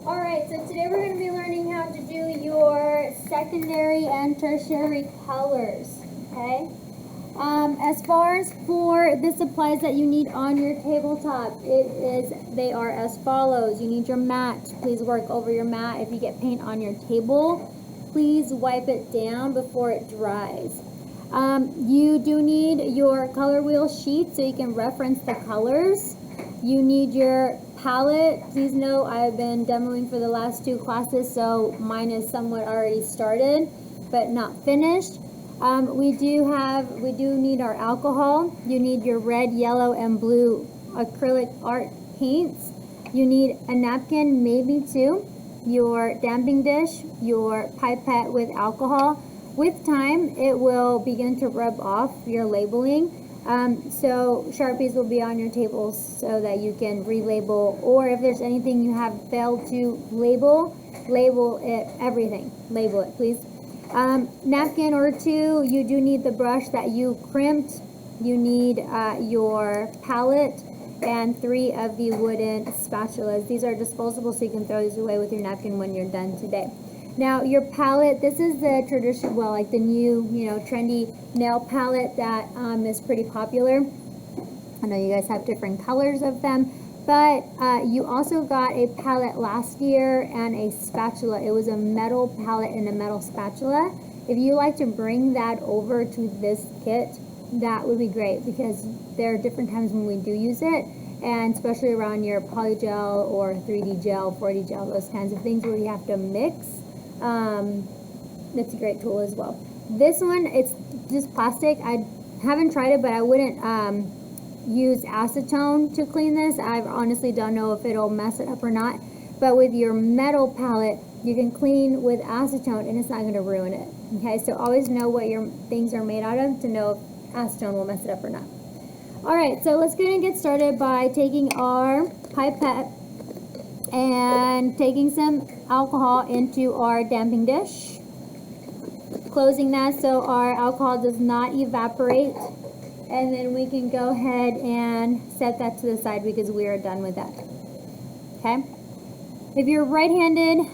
Alright, so today we're going to be learning how to do your secondary and tertiary colors, okay? As far as for the supplies that you need on your tabletop, they are as follows. You need your mat. Please work over your mat. If you get paint on your table, please wipe it down before it dries. You do need your color wheel sheet so you can reference the colors. You need your palette. Please note I've been demoing for the last 2 classes, so mine is somewhat already started, but not finished. We do need our alcohol. You need your red, yellow, and blue acrylic art paints. You need a napkin, maybe 2, your damping dish, your pipette with alcohol. With time, it will begin to rub off your labeling. So Sharpies will be on your table so that you can relabel, or if there's anything you have failed to label it, everything. Label it, please. Napkin or 2, you do need the brush that you crimped. You need your palette and 3 of the wooden spatulas. These are disposable, so you can throw these away with your napkin when you're done today. Now, your palette, this is the traditional, well, like the new, trendy nail palette that is pretty popular. I know you guys have different colors of them, but you also got a palette last year and a spatula. It was a metal palette and a metal spatula. If you like to bring that over to this kit, that would be great, because there are different times when we do use it, and especially around your polygel or 3D gel, 4D gel, those kinds of things where you have to mix. That's a great tool as well. This one, it's just plastic. I haven't tried it, but I wouldn't use acetone to clean this. I honestly don't know if it'll mess it up or not. But with your metal palette, you can clean with acetone and it's not going to ruin it. Okay, so always know what your things are made out of to know if acetone will mess it up or not. Alright, so let's go ahead and get started by taking our pipette and taking some alcohol into our damping dish, closing that so our alcohol does not evaporate, and then we can go ahead and set that to the side because we are done with that. Okay, if you're right-handed,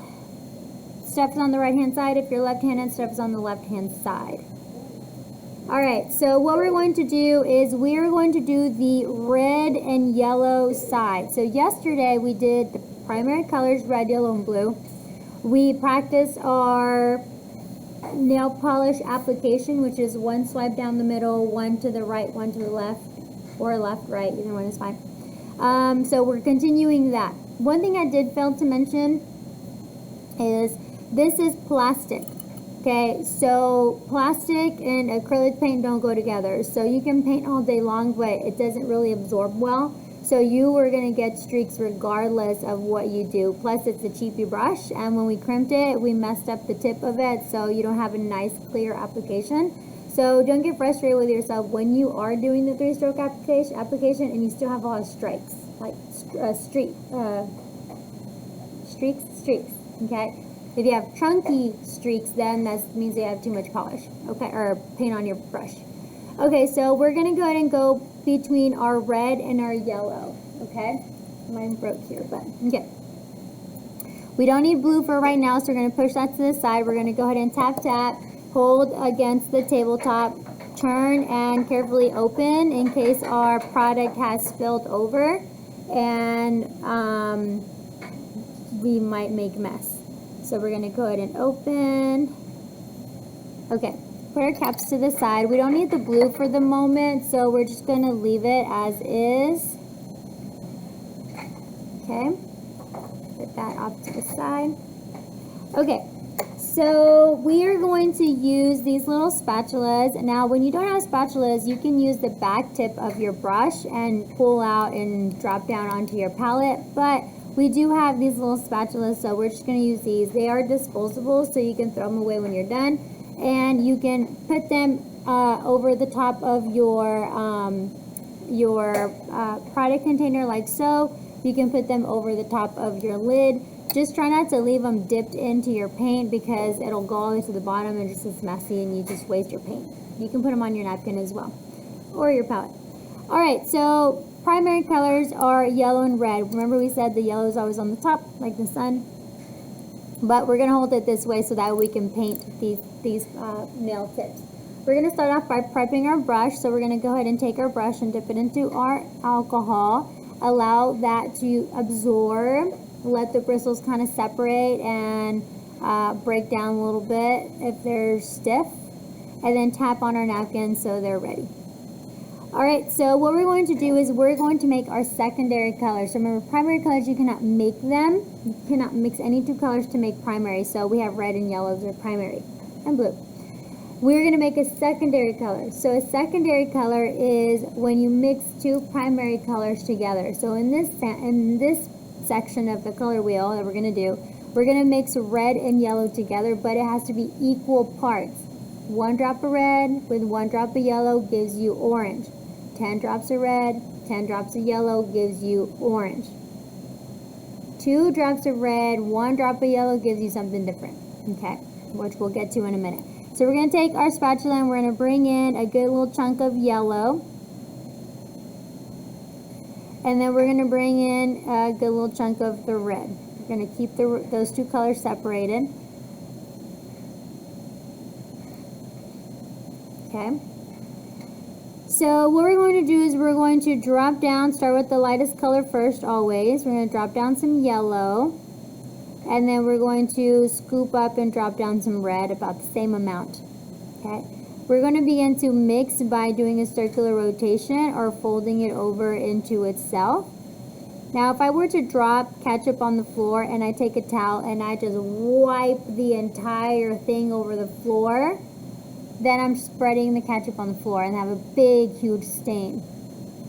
stuff is on the right hand side. If you're left-handed, stuff is on the left hand side. Alright, so what we're going to do is we are going to do the red and yellow side. So yesterday we did the primary colors, red, yellow, and blue. We practiced our nail polish application, which is 1 swipe down the middle, 1 to the right, 1 to the left, or left, right, either one is fine. So we're continuing that. One thing I did fail to mention is this is plastic. Okay, so plastic and acrylic paint don't go together. So you can paint all day long, but it doesn't really absorb well. So you are going to get streaks regardless of what you do. Plus, it's a cheapy brush, and when we crimped it, we messed up the tip of it, so you don't have a nice, clear application. So don't get frustrated with yourself when you are doing the 3-stroke application and you still have a lot of strikes, like streaks, okay? If you have chunky streaks, then that means you have too much polish, okay, or paint on your brush. Okay, so we're going to go ahead and go between our red and our yellow, okay? Mine broke here, but okay. We don't need blue for right now, so we're going to push that to the side. We're going to go ahead and tap, tap, hold against the tabletop, turn, and carefully open in case our product has spilled over, and we might make a mess. So we're going to go ahead and open. Okay, put our caps to the side. We don't need the blue for the moment, so we're just going to leave it as is. Okay, put that off to the side. Okay, so we are going to use these little spatulas. Now, when you don't have spatulas, you can use the back tip of your brush and pull out and drop down onto your palette, but we do have these little spatulas, so we're just going to use these. They are disposable, so you can throw them away when you're done, and you can put them over the top of your product container like so. You can put them over the top of your lid. Just try not to leave them dipped into your paint because it'll go all the way to the bottom and just is messy and you just waste your paint. You can put them on your napkin as well, or your palette. Alright, so primary colors are yellow and red. Remember we said the yellow is always on the top, like the sun. but we're gonna hold it this way so that we can paint these nail tips. We're gonna start off by prepping our brush. So we're gonna go ahead and take our brush and dip it into our alcohol. Allow that to absorb. Let the bristles kind of separate and break down a little bit if they're stiff. And then tap on our napkins so they're ready. Alright, so what we're going to do is we're going to make our secondary colors. So remember, primary colors, you cannot make them. You cannot mix any two colors to make primary. So we have red and yellow, those are primary, and blue. We're going to make a secondary color. So a secondary color is when you mix two primary colors together. So in this section of the color wheel that we're going to do, we're going to mix red and yellow together, but it has to be equal parts. 1 drop of red with 1 drop of yellow gives you orange. 10 drops of red, 10 drops of yellow gives you orange. 2 drops of red, 1 drop of yellow gives you something different, okay, which we'll get to in a minute. So we're going to take our spatula and we're going to bring in a good little chunk of yellow. And then we're going to bring in a good little chunk of the red. We're going to keep those two colors separated. Okay. So what we're going to do is we're going to drop down, start with the lightest color first always. We're going to drop down some yellow. And then we're going to scoop up and drop down some red, about the same amount. Okay. We're going to begin to mix by doing a circular rotation or folding it over into itself. Now if I were to drop ketchup on the floor and I take a towel and I just wipe the entire thing over the floor, then I'm spreading the ketchup on the floor and have a big, huge stain.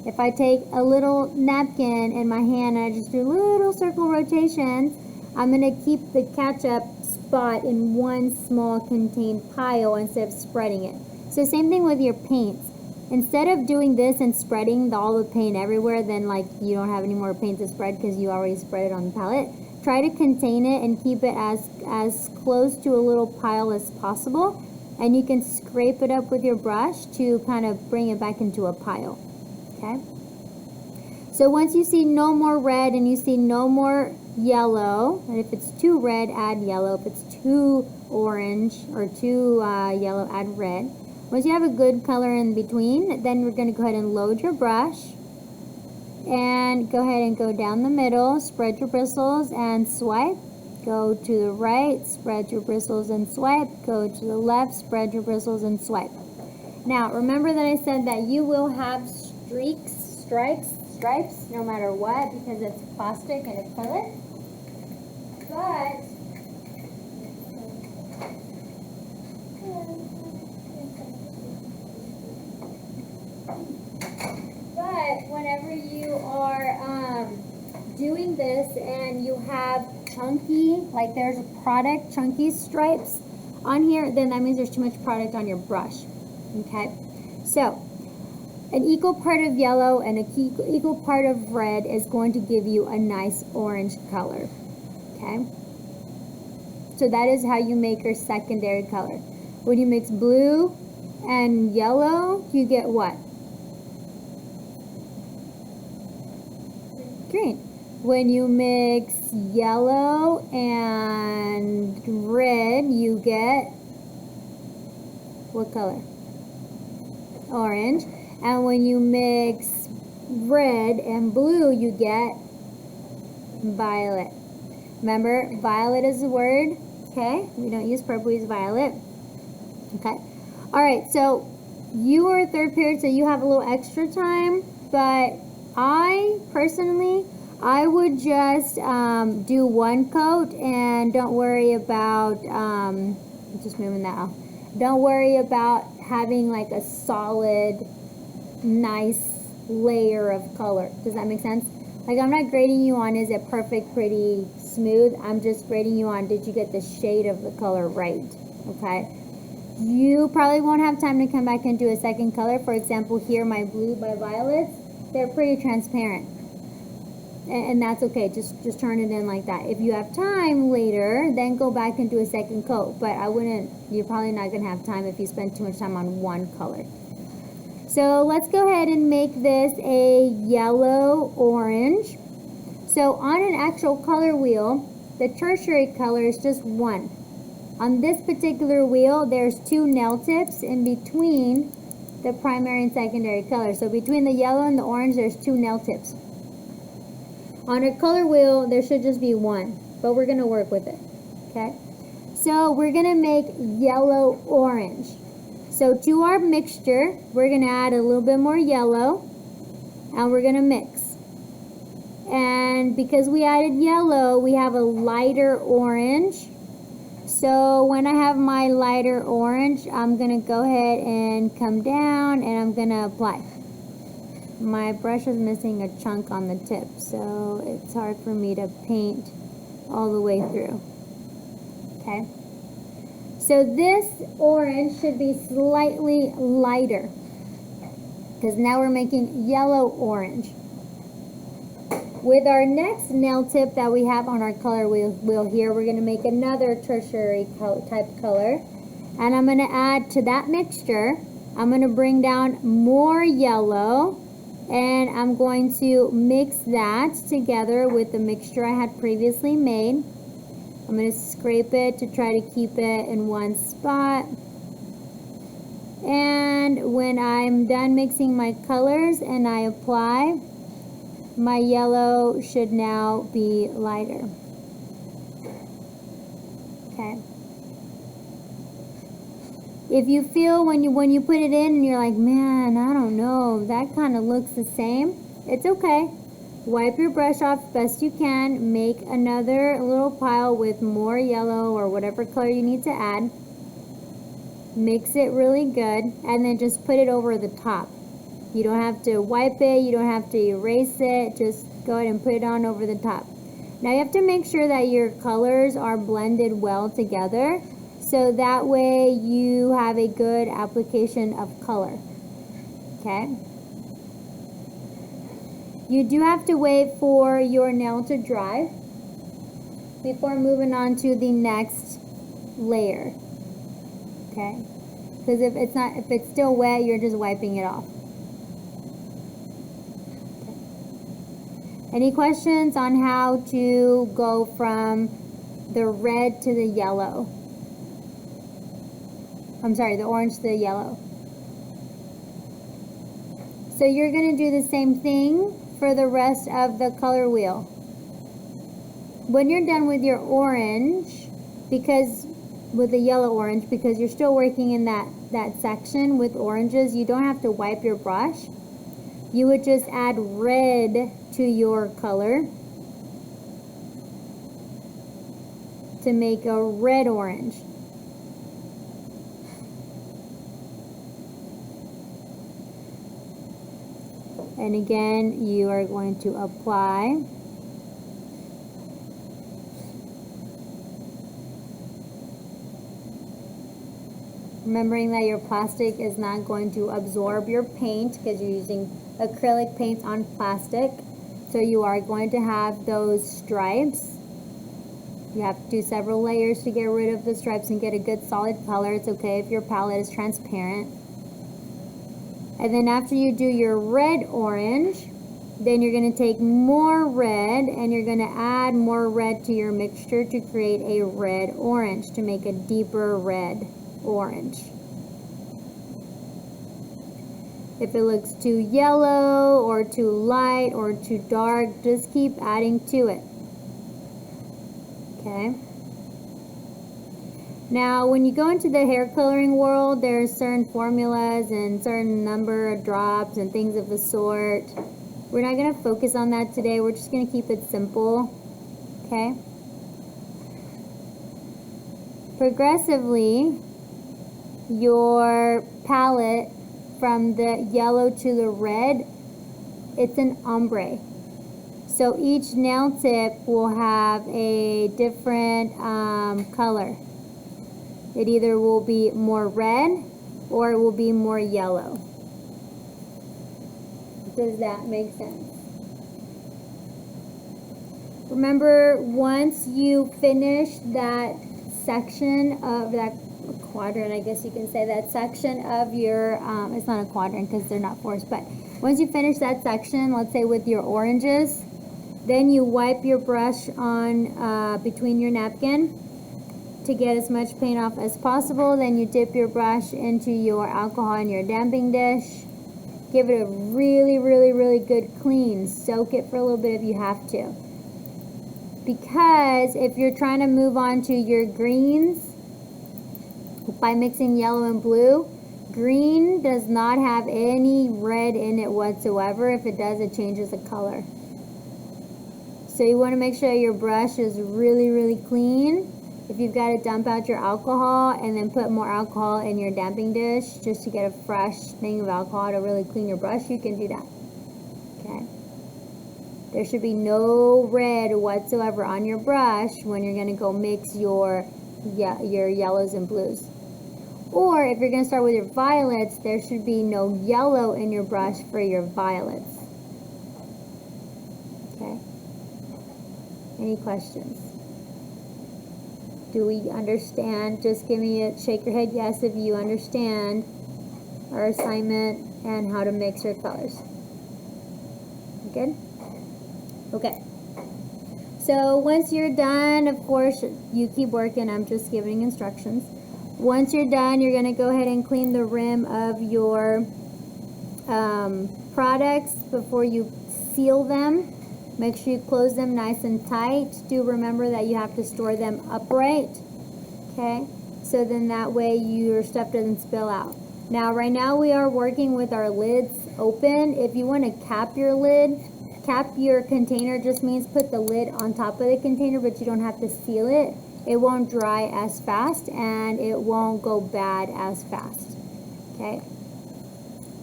If I take a little napkin in my hand and I just do little circle rotations, I'm going to keep the ketchup spot in one small contained pile instead of spreading it. So same thing with your paints. Instead of doing this and spreading all the paint everywhere, then like you don't have any more paint to spread because you already spread it on the palette, try to contain it and keep it as close to a little pile as possible. And you can scrape it up with your brush to kind of bring it back into a pile, okay? So once you see no more red and you see no more yellow, and if it's too red, add yellow. If it's too orange or too yellow, add red. Once you have a good color in between, then we're going to go ahead and load your brush and go ahead and go down the middle, spread your bristles and swipe. Go to the right, spread your bristles and swipe. Go to the left, spread your bristles and swipe. Now, remember that I said that you will have streaks, stripes, no matter what, because it's plastic and acrylic. But whenever you are doing this and you have chunky, like there's a product, chunky stripes on here, then that means there's too much product on your brush, okay? So, an equal part of yellow and an equal part of red is going to give you a nice orange color, okay? So that is how you make your secondary color. When you mix blue and yellow, you get what? Green. When you mix yellow and red, you get what color? Orange. And when you mix red and blue, you get violet. Remember, violet is the word, okay? We don't use purple, we use violet. Okay. All right, so you are third period, so you have a little extra time, but I personally, I would just do one coat and don't worry about, just moving that off. Don't worry about having like a solid, nice layer of color. Does that make sense? Like I'm not grading you on is it perfect, pretty, smooth. I'm just grading you on did you get the shade of the color right, okay? You probably won't have time to come back and do a second color. For example, here my blue by violets, they're pretty transparent. And that's okay, just turn it in like that. If you have time later, then go back and do a second coat. But I wouldn't, you're probably not gonna have time if you spend too much time on one color. So let's go ahead and make this a yellow orange. So on an actual color wheel, The tertiary color is just one. On this particular wheel, there's 2 nail tips in between the primary and secondary color. So between the yellow and the orange, there's 2 nail tips. On a color wheel, there should just be 1, but we're gonna work with it, okay? So we're gonna make yellow orange. So to our mixture, we're gonna add a little bit more yellow, and we're gonna mix. And because we added yellow, we have a lighter orange. So when I have my lighter orange, I'm gonna go ahead and come down and I'm gonna apply. My brush is missing a chunk on the tip, so it's hard for me to paint all the way through. Okay. So this orange should be slightly lighter because now we're making yellow orange. With our next nail tip that we have on our color wheel here, we're going to make another tertiary type color. And I'm going to add to that mixture, I'm going to bring down more yellow. And I'm going to mix that together with the mixture I had previously made. I'm going to scrape it to try to keep it in one spot. And when I'm done mixing my colors and I apply, my yellow should now be lighter. Okay. If you feel when you put it in and you're like, man, I don't know, that kind of looks the same, it's okay. Wipe your brush off best you can. Make another little pile with more yellow or whatever color you need to add. Mix it really good and then just put it over the top. You don't have to wipe it, you don't have to erase it, just go ahead and put it on over the top. Now you have to make sure that your colors are blended well together so that way you have a good application of color. Okay? You do have to wait for your nail to dry before moving on to the next layer. Okay? Because if it's still wet, you're just wiping it off. Any questions on how to go from the red to the yellow? I'm sorry, the orange to the yellow. So you're going to do the same thing for the rest of the color wheel. When you're done with your orange, with the yellow orange, because you're still working in that section with oranges, you don't have to wipe your brush. You would just add red to your color to make a red orange. And again, you are going to apply. Remembering that your plastic is not going to absorb your paint because you're using acrylic paint on plastic. So you are going to have those stripes. You have to do several layers to get rid of the stripes and get a good solid color. It's okay if your palette is transparent. And then after you do your red orange, then you're going to take more red and you're going to add more red to your mixture to create a red orange, to make a deeper red orange. If it looks too yellow or too light or too dark, just keep adding to it. Okay. Now, when you go into the hair coloring world, there's certain formulas and certain number of drops and things of the sort. We're not going to focus on that today. We're just going to keep it simple. Okay. Progressively, your palette from the yellow to the red, it's an ombre. So each nail tip will have a different color. It either will be more red or it will be more yellow. Does that make sense? Remember, once you finish that section of that quadrant, I guess you can say, that section of your, it's not a quadrant because they're not forced, but once you finish that section, let's say with your oranges, Then you wipe your brush on between your napkin to get as much paint off as possible. Then you dip your brush into your alcohol in your damping dish. Give it a really, really, really good clean. Soak it for a little bit if you have to. Because if you're trying to move on to your greens by mixing yellow and blue, green does not have any red in it whatsoever. If it does, it changes the color. So you want to make sure your brush is really, really clean. If you've got to dump out your alcohol and then put more alcohol in your damping dish just to get a fresh thing of alcohol to really clean your brush, you can do that. Okay. There should be no red whatsoever on your brush when you're going to go mix your yellows and blues. Or if you're going to start with your violets, there should be no yellow in your brush for your violets. Okay. Any questions? Do we understand? Just give me a shake your head yes if you understand our assignment and how to mix your colors. Good? Okay. So once you're done, of course, you keep working. I'm just giving instructions. Once you're done, you're going to go ahead and clean the rim of your products before you seal them. Make sure you close them nice and tight. Do remember that you have to store them upright. Okay? So then that way your stuff doesn't spill out. Now, right now we are working with our lids open. If you want to cap your lid, cap your container just means put the lid on top of the container, but you don't have to seal it. It won't dry as fast and it won't go bad as fast. Okay?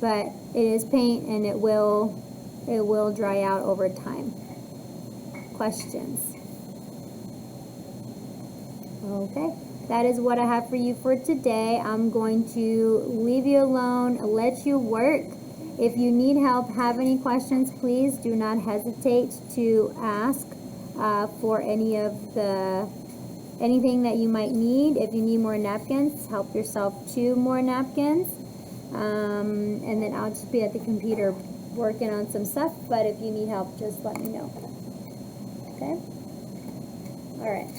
But it is paint and it will dry out over time. Questions? Okay, that is what I have for you for today. I'm going to leave you alone, let you work. If you need help, have any questions, please do not hesitate to ask for anything that you might need. If you need more napkins, help yourself to more napkins. And then I'll just be at the computer working on some stuff, but if you need help, just let me know. Okay? All right.